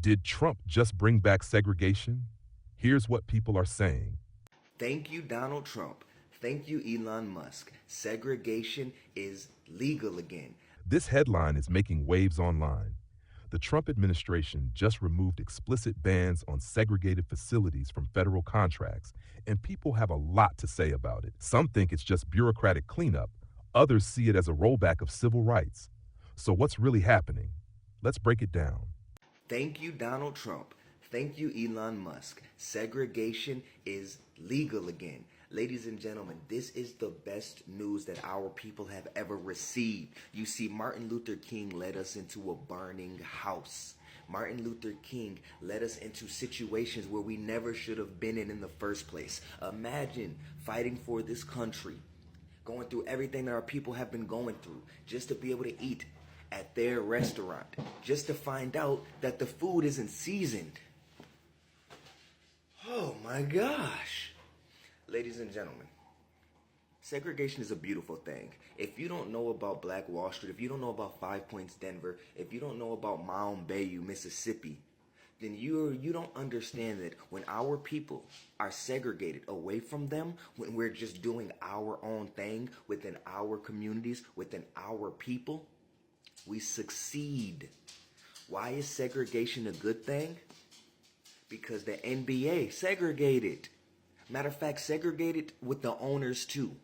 Did Trump just bring back segregation? Here's what people are saying. Thank you, Donald Trump. Thank you, Elon Musk. Segregation is legal again. This headline is making waves online. The Trump administration just removed explicit bans on segregated facilities from federal contracts, and people have a lot to say about it. Some think it's just bureaucratic cleanup. Others see it as a rollback of civil rights. So what's really happening? Let's break it down. Thank you, Donald Trump. Thank you, Elon Musk. Segregation is legal again. Ladies and gentlemen, this is the best news that our people have ever received. You see, Martin Luther King led us into a burning house. Martin Luther King led us into situations where we never should have been in the first place. Imagine fighting for this country, going through everything that our people have been going through, just to be able to eat at their restaurant, just to find out that the food isn't seasoned. Oh my gosh. Ladies and gentlemen, segregation is a beautiful thing. If you don't know about Black Wall Street, if you don't know about Five Points, Denver, if you don't know about Mound Bayou, Mississippi, then you don't understand that when our people are segregated away from them, when we're just doing our own thing within our communities, within our people, we succeed. Why is segregation a good thing? Because the NBA segregated. Matter of fact, segregated with the owners too.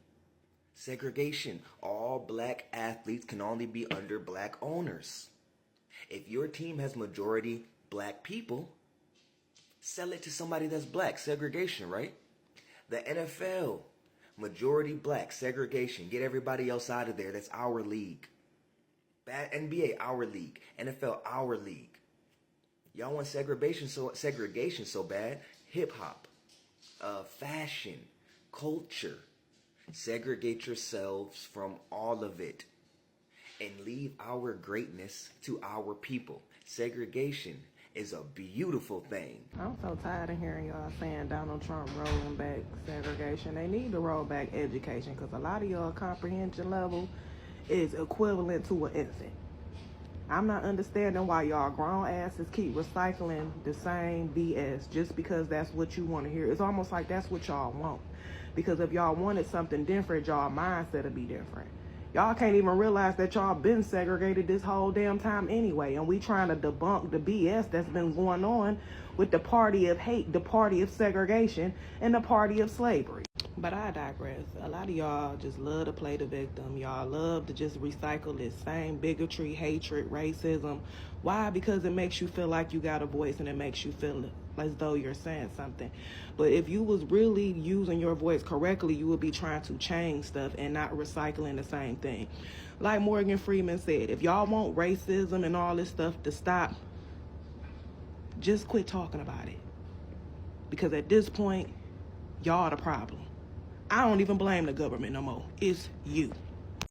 Segregation. All black athletes can only be under black owners. If your team has majority black people, sell it to somebody that's black. Segregation, right? The NFL, majority black. Segregation. Get everybody else out of there. That's our league. Bad NBA, our league. NFL, our league. Y'all want segregation so bad? Hip hop, fashion, culture. Segregate yourselves from all of it and leave our greatness to our people. Segregation is a beautiful thing. I'm so tired of hearing y'all saying Donald Trump rolling back segregation. They need to roll back education because a lot of y'all comprehension level is equivalent to an infant. I'm not understanding why y'all grown asses keep recycling the same BS just because that's what you want to hear. It's almost like that's what y'all want. Because if y'all wanted something different, y'all mindset would be different. Y'all can't even realize that y'all been segregated this whole damn time anyway. And we trying to debunk the BS that's been going on with the party of hate, the party of segregation, and the party of slavery. But I digress. A lot of y'all just love to play the victim. Y'all love to just recycle this same bigotry, hatred, racism. Why? Because it makes you feel like you got a voice and it makes you feel as though you're saying something. But if you was really using your voice correctly, you would be trying to change stuff and not recycling the same thing. Like Morgan Freeman said, if y'all want racism and all this stuff to stop, just quit talking about it. Because at this point, y'all the problem. I don't even blame the government no more. It's you.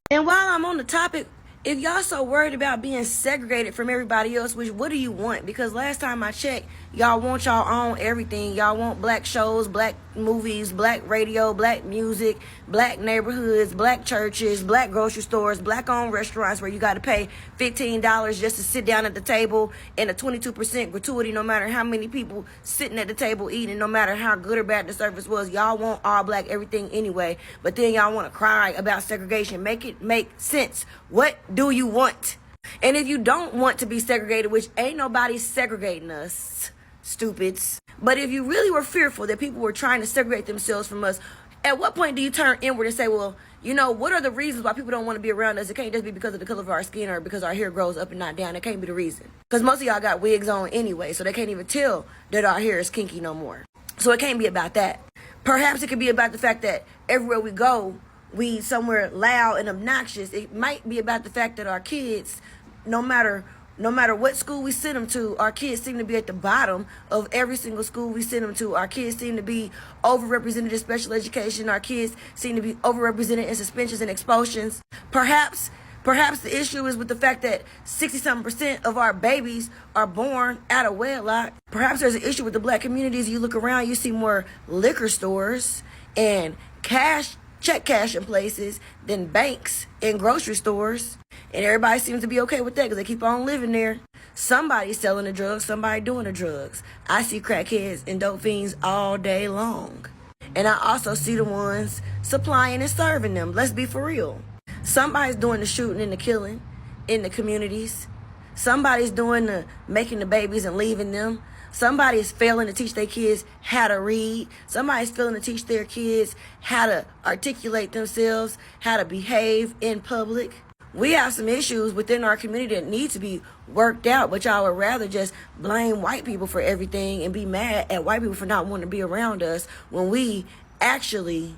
And while I'm on the topic, if y'all so worried about being segregated from everybody else, what do you want? Because last time I checked, y'all want y'all own everything. Y'all want black shows, black movies, black radio, black music, black neighborhoods, black churches, black grocery stores, black-owned restaurants where you got to pay $15 just to sit down at the table and a 22% gratuity no matter how many people sitting at the table eating, no matter how good or bad the service was. Y'all want all black everything anyway, but then y'all want to cry about segregation. Make it make sense. What do you want? And if you don't want to be segregated, which ain't nobody segregating us, stupids, but if you really were fearful that people were trying to segregate themselves from us, at what point do you turn inward and say, well, you know, what are the reasons why people don't want to be around us? It can't just be because of the color of our skin or because our hair grows up and not down. It can't be the reason. Because most of y'all got wigs on anyway, so they can't even tell that our hair is kinky no more. So it can't be about that. Perhaps it could be about the fact that everywhere we go, we somewhere loud and obnoxious. It might be about the fact that our kids, no matter what school we send them to, our kids seem to be at the bottom of every single school we send them to. Our kids seem to be overrepresented in special education. Our kids seem to be overrepresented in suspensions and expulsions. Perhaps the issue is with the fact that 60-something% of our babies are born out of wedlock. Perhaps there's an issue with the black communities. You look around, you see more liquor stores and check cashing places than banks and grocery stores. And everybody seems to be okay with that because they keep on living there. Somebody's selling the drugs, somebody doing the drugs. I see crackheads and dope fiends all day long. And I also see the ones supplying and serving them. Let's be for real. Somebody's doing the shooting and the killing in the communities. Somebody's doing the making the babies and leaving them. Somebody's failing to teach their kids how to read. Somebody's failing to teach their kids how to articulate themselves, how to behave in public. We have some issues within our community that need to be worked out, but y'all would rather just blame white people for everything and be mad at white people for not wanting to be around us when we actually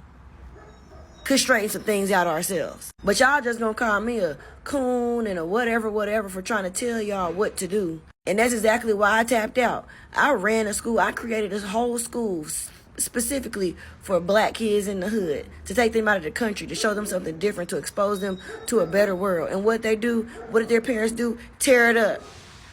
could straighten some things out ourselves. But y'all just gonna call me a coon and a whatever for trying to tell y'all what to do. And that's exactly why I tapped out. I ran a school. I created this whole school specifically for black kids in the hood, to take them out of the country, to show them something different, to expose them to a better world. And what they do, what did their parents do? Tear it up.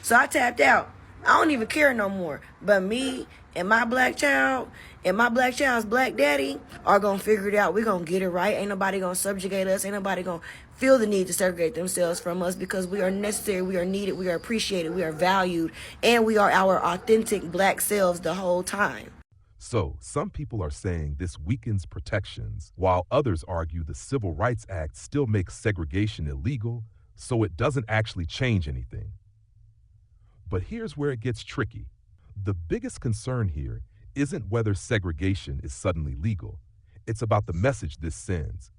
So I tapped out. I don't even care no more. But me and my black child and my black child's black daddy are going to figure it out. We're going to get it right. Ain't nobody going to subjugate us. Ain't nobody going to feel the need to segregate themselves from us, because we are necessary, we are needed, we are appreciated, we are valued, and we are our authentic black selves the whole time. So, some people are saying this weakens protections, while others argue the Civil Rights Act still makes segregation illegal, so it doesn't actually change anything. But here's where it gets tricky. The biggest concern here isn't whether segregation is suddenly legal. It's about the message this sends.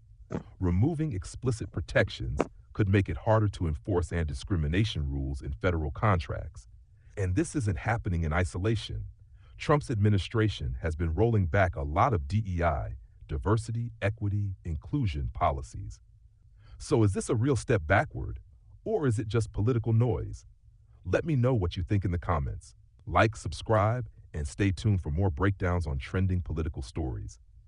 Removing explicit protections could make it harder to enforce anti-discrimination rules in federal contracts. And this isn't happening in isolation. Trump's administration has been rolling back a lot of DEI, diversity, equity, inclusion policies. So is this a real step backward, or is it just political noise? Let me know what you think in the comments. Like, subscribe, and stay tuned for more breakdowns on trending political stories.